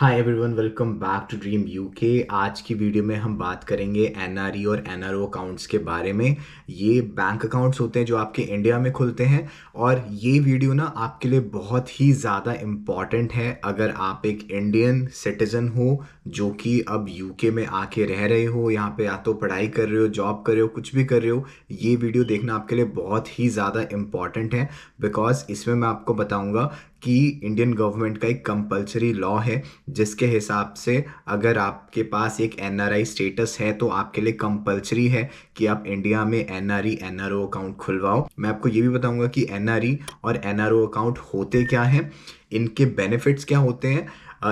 Hi everyone, welcome back to dream UK. आज की video में हम बात करेंगे एनआरई और एनआरओ अकाउंट्स के बारे में। ये बैंक अकाउंट्स होते हैं जो आपके इंडिया में खुलते हैं और ये वीडियो ना आपके लिए बहुत ही ज़्यादा इम्पॉर्टेंट है अगर आप एक इंडियन सिटीज़न हो जो कि अब यूके में आके रह रहे हो, यहाँ पे या तो पढ़ाई कर रहे हो, जॉब कर रहे हो, कुछ भी कर रहे हो। ये वीडियो देखना आपके लिए बहुत ही ज़्यादा इम्पॉर्टेंट है बिकॉज इसमें मैं आपको बताऊँगा कि इंडियन गवर्नमेंट का एक कंपलसरी लॉ है जिसके हिसाब से अगर आपके पास एक एनआरआई स्टेटस है तो आपके लिए कंपलसरी है कि आप इंडिया में एनआरई एनआरओ अकाउंट खुलवाओ। मैं आपको ये भी बताऊंगा कि एनआरई और एनआरओ अकाउंट होते क्या हैं, इनके बेनिफिट्स क्या होते हैं,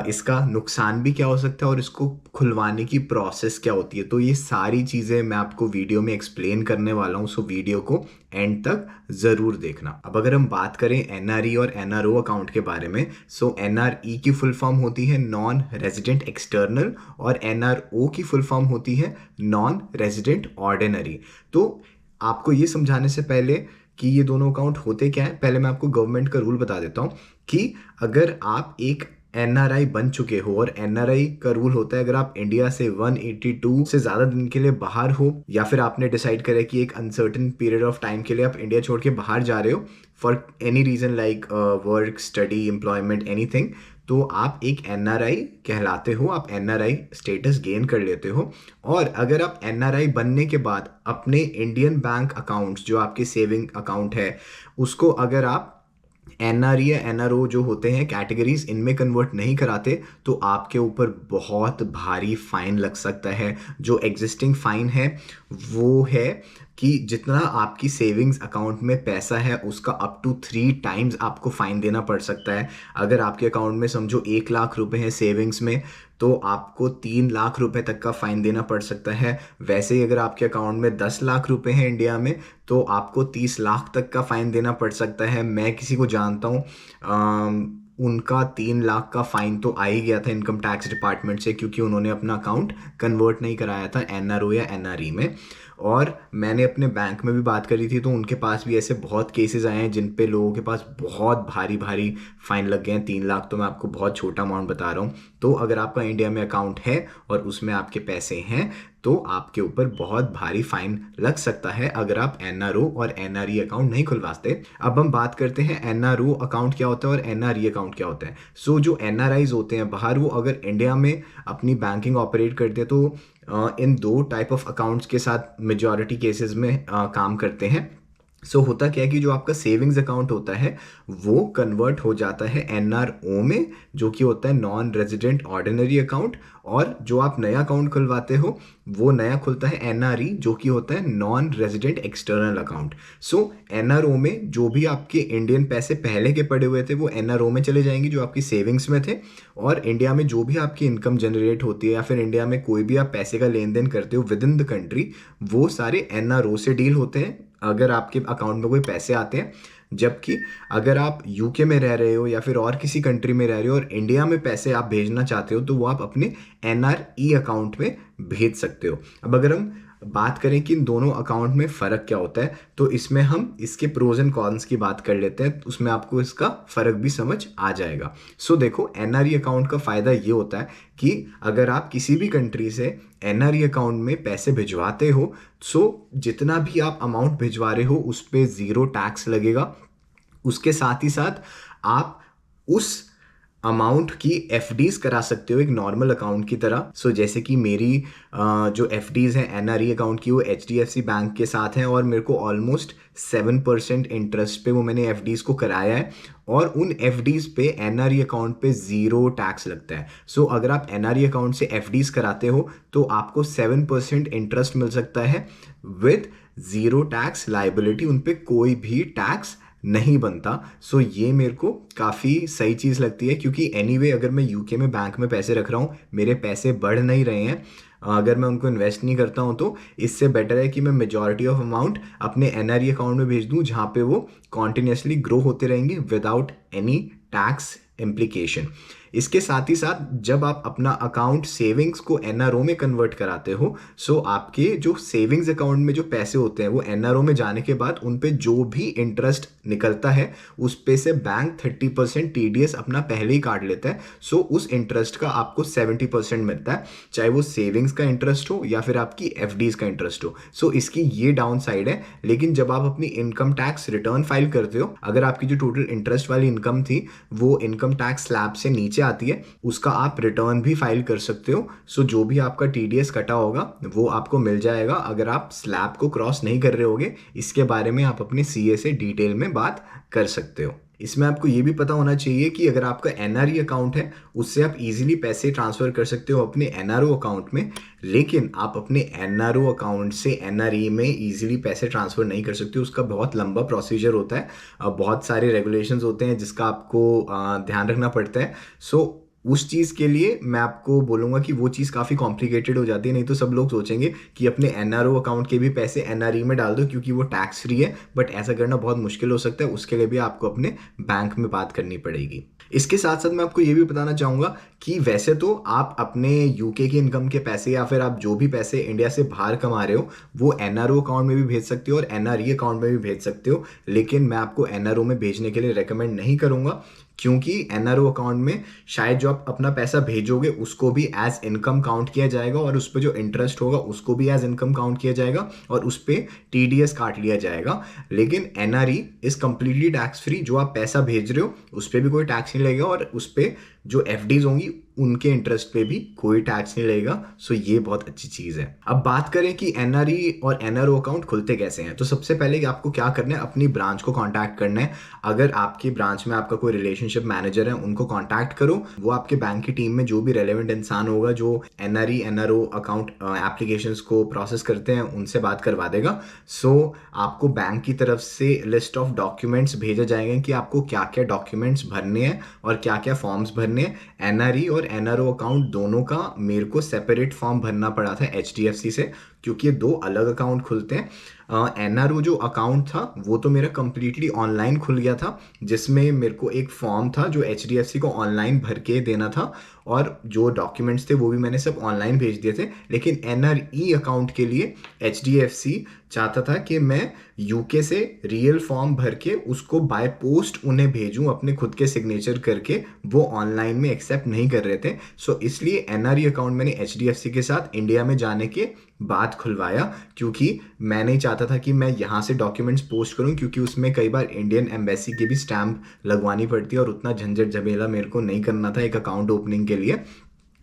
इसका नुकसान भी क्या हो सकता है और इसको खुलवाने की प्रोसेस क्या होती है। तो ये सारी चीज़ें मैं आपको वीडियो में एक्सप्लेन करने वाला हूँ, सो वीडियो को एंड तक ज़रूर देखना। अब अगर हम बात करें एनआरई और एनआरओ अकाउंट के बारे में, सो एनआरई की फुल फॉर्म होती है नॉन रेजिडेंट एक्सटर्नल और एनआरओ की फुल फॉर्म होती है नॉन रेजिडेंट ऑर्डिनरी। तो आपको ये समझाने से पहले कि ये दोनों अकाउंट होते क्या हैं, पहले मैं आपको गवर्नमेंट का रूल बता देता हूँ कि अगर आप एक एनआरआई बन चुके हो, और एनआरआई का रूल होता है अगर आप इंडिया से 182 से ज़्यादा दिन के लिए बाहर हो या फिर आपने डिसाइड करा कि एक अनसर्टेन पीरियड ऑफ टाइम के लिए आप इंडिया छोड़ के बाहर जा रहे हो for any reason like work, study, employment, anything, तो आप एक एनआरआई कहलाते हो, आप एनआरआई स्टेटस गेन कर लेते हो। और अगर आप एनआरआई बनने के बाद अपने इंडियन बैंक अकाउंट्स जो आपके सेविंग अकाउंट है उसको अगर आप एनआर या एनआरओ जो होते हैं कैटेगरीज इनमें कन्वर्ट नहीं कराते तो आपके ऊपर बहुत भारी फाइन लग सकता है। जो एग्जिस्टिंग फाइन है वो है कि जितना आपकी सेविंग्स अकाउंट में पैसा है उसका अप टू 3 टाइम्स आपको फाइन देना पड़ सकता है। अगर आपके अकाउंट में समझो 1 लाख रुपए हैं सेविंग्स में तो आपको 3 लाख रुपए तक का फाइन देना पड़ सकता है। वैसे ही अगर आपके अकाउंट में 10 लाख रुपए हैं इंडिया में तो आपको 30 लाख तक का फाइन देना पड़ सकता है। मैं किसी को जानता हूँ, उनका 3 लाख का फाइन तो आ ही गया था इनकम टैक्स डिपार्टमेंट से, क्योंकि उन्होंने अपना अकाउंट कन्वर्ट नहीं कराया था एनआरओ या एनआरई में। और मैंने अपने बैंक में भी बात करी थी तो उनके पास भी ऐसे बहुत केसेस आए हैं जिन पे लोगों के पास बहुत भारी भारी फाइन लग गए हैं। 3 लाख तो मैं आपको बहुत छोटा अमाउंट बता रहा हूँ। तो अगर आपका इंडिया में अकाउंट है और उसमें आपके पैसे हैं तो आपके ऊपर बहुत भारी फाइन लग सकता है अगर आप एनआरओ और एनआरई अकाउंट नहीं खुलवाते। अब हम बात करते हैं एनआरओ अकाउंट क्या होता है और एनआरई अकाउंट क्या होता है। सो जो एनआरआईज होते हैं बाहर, वो अगर इंडिया में अपनी बैंकिंग ऑपरेट करते हैं तो इन 2 टाइप ऑफ अकाउंट्स के साथ मेजॉरिटी केसेस में काम करते हैं। सो होता क्या है कि जो आपका सेविंग्स अकाउंट होता है वो कन्वर्ट हो जाता है एनआरओ में, जो कि होता है नॉन रेजिडेंट ऑर्डिनरी अकाउंट, और जो आप नया अकाउंट खुलवाते हो वो नया खुलता है एनआरई, जो कि होता है नॉन रेजिडेंट एक्सटर्नल अकाउंट। सो एनआरओ में जो भी आपके इंडियन पैसे पहले के पड़े हुए थे वो एनआरओ में चले जाएंगे जो आपकी सेविंग्स में थे, और इंडिया में जो भी आपकी इनकम जनरेट होती है या फिर इंडिया में कोई भी आप पैसे का लेन देन करते हो विद इन द कंट्री, वो सारे एनआरओ से डील होते हैं अगर आपके अकाउंट में कोई पैसे आते हैं। जबकि अगर आप यूके में रह रहे हो या फिर और किसी कंट्री में रह रहे हो और इंडिया में पैसे आप भेजना चाहते हो तो वो आप अपने एनआरई अकाउंट में भेज सकते हो। अब अगर हम बात करें कि इन दोनों अकाउंट में फ़र्क क्या होता है तो इसमें हम इसके प्रोज एंड कॉन्स की बात कर लेते हैं, उसमें आपको इसका फ़र्क भी समझ आ जाएगा। सो देखो, एनआरई अकाउंट का फ़ायदा ये होता है कि अगर आप किसी भी कंट्री से एनआरई अकाउंट में पैसे भिजवाते हो सो जितना भी आप अमाउंट भिजवा रहे हो उस पर 0 टैक्स लगेगा। उसके साथ ही साथ आप उस अमाउंट की एफडीज करा सकते हो एक नॉर्मल अकाउंट की तरह। सो जैसे कि मेरी जो एफडीज हैं एनआरई अकाउंट की वो एचडीएफसी बैंक के साथ हैं और मेरे को ऑलमोस्ट 7% इंटरेस्ट पे वो मैंने एफडीज को कराया है, और उन एफडीज पे एनआरई अकाउंट पे 0 टैक्स लगता है। सो अगर आप एनआरई अकाउंट से एफडीज कराते हो तो आपको 7% इंटरेस्ट मिल सकता है विद 0 टैक्स लाइबिलिटी, उन पे कोई भी टैक्स नहीं बनता। सो ये मेरे को काफ़ी सही चीज़ लगती है, क्योंकि एनीवे अगर मैं यूके में बैंक में पैसे रख रहा हूँ, मेरे पैसे बढ़ नहीं रहे हैं, अगर मैं उनको इन्वेस्ट नहीं करता हूँ तो इससे बेटर है कि मैं मेजॉरिटी ऑफ अमाउंट अपने एनआरई अकाउंट में भेज दूँ जहाँ पे वो कॉन्टिन्यूसली ग्रो होते रहेंगे विदाउट एनी टैक्स इम्प्लीकेशन। इसके साथ ही साथ जब आप अपना अकाउंट सेविंग्स को एनआरओ में कन्वर्ट कराते हो, सो आपके जो सेविंग्स अकाउंट में जो पैसे होते हैं वो एनआरओ में जाने के बाद उन पे जो भी इंटरेस्ट निकलता है उस पे से बैंक 30% टीडीएस अपना पहले ही काट लेता है। सो उस इंटरेस्ट का आपको 70% मिलता है, चाहे वो सेविंग्स का इंटरेस्ट हो या फिर आपकी एफडीज का इंटरेस्ट हो। सो इसकी ये डाउन साइड है। लेकिन जब आप अपनी इनकम टैक्स रिटर्न फाइल करते हो, अगर आपकी जो टोटल इंटरेस्ट वाली इनकम थी वो इनकम टैक्स स्लैब से नीचे आती है, उसका आप रिटर्न भी फाइल कर सकते हो। सो जो भी आपका टीडीएस कटा होगा वो आपको मिल जाएगा अगर आप स्लैब को क्रॉस नहीं कर रहे होगे। इसके बारे में आप अपने सीए से डिटेल में बात कर सकते हो। इसमें आपको ये भी पता होना चाहिए कि अगर आपका एनआरई अकाउंट है उससे आप इजीली पैसे ट्रांसफ़र कर सकते हो अपने एनआरओ अकाउंट में, लेकिन आप अपने एनआरओ अकाउंट से एनआरई में इजीली पैसे ट्रांसफ़र नहीं कर सकते। उसका बहुत लंबा प्रोसीजर होता है, बहुत सारे रेगुलेशंस होते हैं जिसका आपको ध्यान रखना पड़ता है। सो उस चीज़ के लिए मैं आपको बोलूँगा कि वो चीज़ काफ़ी कॉम्प्लिकेटेड हो जाती है। नहीं तो सब लोग सोचेंगे कि अपने एनआरओ अकाउंट के भी पैसे एनआरई में डाल दो क्योंकि वो टैक्स फ्री है, बट ऐसा करना बहुत मुश्किल हो सकता है। उसके लिए भी आपको अपने बैंक में बात करनी पड़ेगी। इसके साथ साथ मैं आपको ये भी बताना चाहूँगा कि वैसे तो आप अपने यूके की इनकम के पैसे या फिर आप जो भी पैसे इंडिया से बाहर कमा रहे हो वो एनआरओ अकाउंट में भी भेज सकते हो और एनआरई अकाउंट में भी भेज सकते हो, लेकिन मैं आपको एनआरओ में भेजने के लिए रेकमेंड नहीं करूँगा क्योंकि एनआरओ अकाउंट में शायद जो आप अपना पैसा भेजोगे उसको भी एज इनकम काउंट किया जाएगा और उस पर जो इंटरेस्ट होगा उसको भी एज इनकम काउंट किया जाएगा और उस पर टीडीएस काट लिया जाएगा। लेकिन NRE is completely tax free. जो आप पैसा भेज रहे हो उस पर भी कोई टैक्स नहीं लगेगा और उस पर जो एफडीज होंगी उनके इंटरेस्ट पे भी कोई टैक्स नहीं लगेगा। सो ये बहुत अच्छी चीज़ है। अब बात करें कि एनआरई और एनआरओ अकाउंट खुलते कैसे हैं, तो सबसे पहले आपको क्या करना है, अपनी ब्रांच को कांटेक्ट करना है। अगर आपकी ब्रांच में आपका कोई रिलेशनशिप मैनेजर है उनको कांटेक्ट करो, वो आपके बैंक की टीम में जो भी रेलेवेंट इंसान होगा जो एनआरई एनआरओ अकाउंट एप्लीकेशंस को प्रोसेस करते हैं उनसे बात करवा देगा। सो आपको बैंक की तरफ से लिस्ट ऑफ डॉक्यूमेंट्स भेजे जाएंगे कि आपको क्या क्या डॉक्यूमेंट्स भरने हैं और क्या क्या फॉर्म्स भरने हैं। एनआरई और एनआरओ अकाउंट दोनों का मेरे को सेपरेट फॉर्म भरना पड़ा था एचडीएफसी से क्योंकि ये दो अलग अकाउंट खुलते हैं। एनआरओ जो अकाउंट था वो तो मेरा कंप्लीटली ऑनलाइन खुल गया था, जिसमें मेरे को एक फॉर्म था जो एचडीएफसी को ऑनलाइन भर के देना था और जो डॉक्यूमेंट्स थे वो भी मैंने सब ऑनलाइन भेज दिए थे। लेकिन एनआरई अकाउंट के लिए एचडीएफसी चाहता था कि मैं यूके से रियल फॉर्म भर के उसको बाय पोस्ट उन्हें भेजूं अपने खुद के सिग्नेचर करके, वो ऑनलाइन में एक्सेप्ट नहीं कर रहे थे। सो इसलिए एनआरई अकाउंट मैंने एचडीएफसी के साथ इंडिया में जाने के बाद खुलवाया क्योंकि मैं नहीं चाहता था कि मैं यहाँ से डॉक्यूमेंट्स पोस्ट करूँ क्योंकि उसमें कई बार इंडियन एम्बेसी की भी स्टैम्प लगवानी पड़ती है और उतना झंझट झमेला मेरे को नहीं करना था एक अकाउंट ओपनिंग के लिए।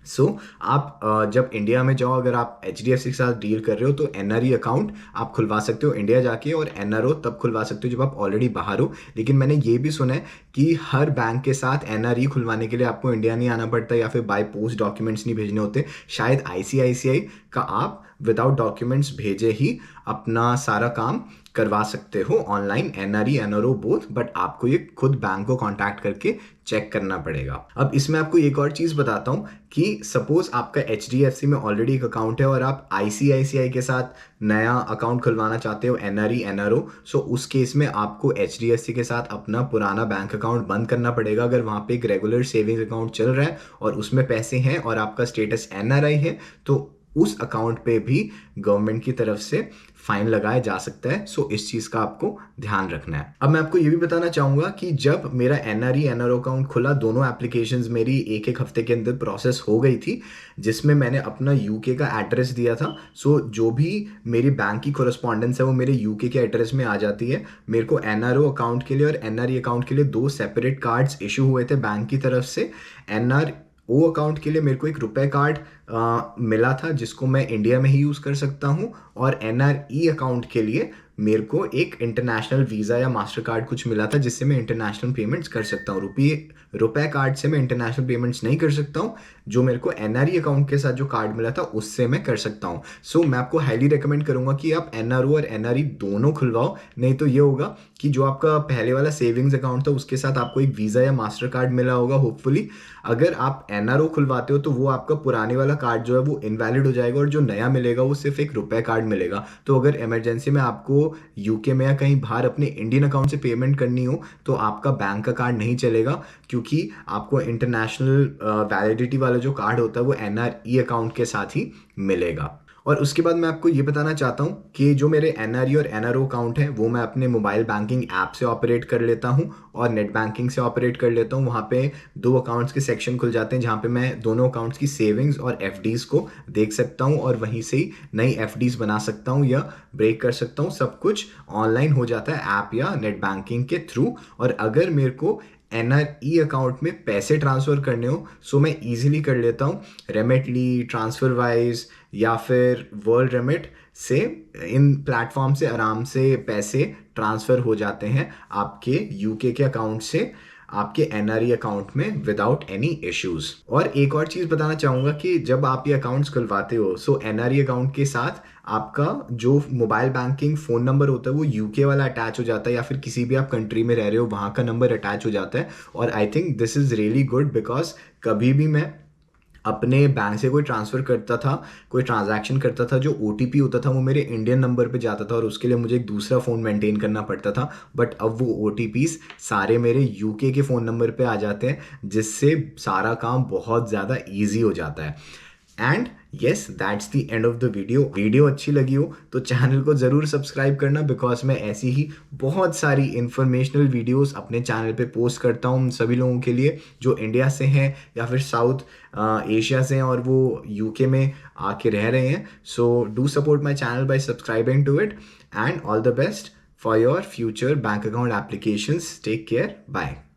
सो आप जब इंडिया में जाओ, अगर आप एचडीएफसी के साथ डील कर रहे हो तो एनआरई अकाउंट आप खुलवा सकते हो इंडिया जाके और एनआरओ तब खुलवा सकते हो जब आप ऑलरेडी बाहर हो। लेकिन मैंने ये भी सुना है कि हर बैंक के साथ एनआरई खुलवाने के लिए आपको इंडिया नहीं आना पड़ता या फिर बाय पोस्ट डॉक्यूमेंट्स नहीं भेजने होते। शायद आईसीआईसीआई का आप विदाउट डॉक्यूमेंट्स भेजे ही अपना सारा काम करवा सकते हो online, NRE NRO both, but आपको ये खुद बैंक को कांटेक्ट करके चेक करना पड़ेगा। अब इसमें आपको एक और चीज़ बताता हूँ कि सपोज आपका एचडीएफसी में ऑलरेडी एक अकाउंट है और आप आईसीआईसीआई के साथ नया अकाउंट खुलवाना चाहते हो एनआरई एनआरओ, सो उस केस में आपको एचडीएफसी के साथ अपना पुराना बैंक अकाउंट बंद करना पड़ेगा। अगर वहाँ पे एक रेगुलर सेविंग्स अकाउंट चल रहा है और उसमें पैसे हैं और आपका स्टेटस एनआरआई है तो उस अकाउंट पे भी गवर्नमेंट की तरफ से फाइन लगाया जा सकता है। सो इस चीज़ का आपको ध्यान रखना है। अब मैं आपको ये भी बताना चाहूँगा कि जब मेरा एनआरई एनआरओ अकाउंट खुला, दोनों एप्लीकेशंस मेरी एक एक हफ्ते के अंदर प्रोसेस हो गई थी, जिसमें मैंने अपना यूके का एड्रेस दिया था। सो जो भी मेरी बैंक की कोरस्पॉन्डेंस है वो मेरे यूके के एड्रेस में आ जाती है। मेरे को एनआरओ अकाउंट के लिए और एनआरई अकाउंट के लिए दो सेपरेट कार्ड्स इशू हुए थे बैंक की तरफ से। एनआरओ अकाउंट के लिए मेरे को एक रुपए कार्ड मिला था जिसको मैं इंडिया में ही यूज़ कर सकता हूँ, और एनआरई अकाउंट के लिए मेरे को एक इंटरनेशनल वीज़ा या मास्टर कार्ड कुछ मिला था जिससे मैं इंटरनेशनल पेमेंट्स कर सकता हूँ। रुपए कार्ड से मैं इंटरनेशनल पेमेंट्स नहीं कर सकता हूँ, जो मेरे को एनआरई अकाउंट के साथ जो कार्ड मिला था उससे मैं कर सकता हूँ। सो मैं आपको हाईली रिकमेंड करूँगा कि आप एनआरओ और एनआरई दोनों खुलवाओ, नहीं तो ये होगा कि जो आपका पहले वाला सेविंग्स अकाउंट था उसके साथ आपको एक वीज़ा या मास्टर कार्ड मिला होगा होपफुली। अगर आप एनआरओ खुलवाते हो तो वो आपका पुराने वाला कार्ड जो है वो इनवैलिड हो जाएगा और जो नया मिलेगा वो सिर्फ एक रुपए कार्ड मिलेगा। तो अगर इमरजेंसी में आपको यूके में या कहीं बाहर अपने इंडियन अकाउंट से पेमेंट करनी हो तो आपका बैंक का कार्ड नहीं चलेगा, क्योंकि क्योंकि आपको इंटरनेशनल वैलिडिटी वाला जो कार्ड होता है वो NRE अकाउंट के साथ ही मिलेगा। और उसके बाद मैं आपको ये बताना चाहता हूँ कि जो मेरे NRE और NRO अकाउंट हैं वो मैं अपने मोबाइल बैंकिंग ऐप से ऑपरेट कर लेता हूँ और नेट बैंकिंग से ऑपरेट कर लेता हूँ। वहाँ पे 2 अकाउंट्स के सेक्शन खुल जाते हैं जहाँ पे मैं दोनों अकाउंट्स की सेविंग्स और FDs को देख सकता हूँ और वहीं से ही नई FDs बना सकता हूँ या ब्रेक कर सकता हूँ। सब कुछ ऑनलाइन हो जाता है ऐप या नेट बैंकिंग के थ्रू। और अगर मेरे को NRE अकाउंट में पैसे ट्रांसफ़र करने हो सो मैं इजीली कर लेता हूँ रेमिटली, ट्रांसफ़रवाइज या फिर वर्ल्ड रेमिट से। इन प्लेटफॉर्म से आराम से पैसे ट्रांसफ़र हो जाते हैं आपके UK के अकाउंट से आपके NRE अकाउंट में विदाउट एनी इश्यूज़। और एक और चीज़ बताना चाहूँगा कि जब आप ये अकाउंट्स खुलवाते हो सो NRE अकाउंट के साथ आपका जो मोबाइल बैंकिंग फ़ोन नंबर होता है वो UK वाला अटैच हो जाता है या फिर किसी भी आप कंट्री में रह रहे हो वहाँ का नंबर अटैच हो जाता है। और I think this is really good because कभी भी मैं अपने बैंक से कोई ट्रांसफ़र करता था, कोई ट्रांजैक्शन करता था, जो OTP होता था वो मेरे इंडियन नंबर पे जाता था और उसके लिए मुझे एक दूसरा फ़ोन मेंटेन करना पड़ता था। बट अब वो OTPs सारे मेरे UK के फ़ोन नंबर पे आ जाते हैं जिससे सारा काम बहुत ज़्यादा ईजी हो जाता है। And yes, that's the end of the video अच्छी लगी हो तो चैनल को ज़रूर सब्सक्राइब करना बिकॉज मैं ऐसी ही बहुत सारी इंफॉर्मेशनल वीडियोस अपने चैनल पे पोस्ट करता हूँ सभी लोगों के लिए जो इंडिया से हैं या फिर साउथ एशिया से हैं और वो UK में आके रह रहे हैं। So do support my channel by subscribing to it and all the best for your future bank account applications. Take care, bye.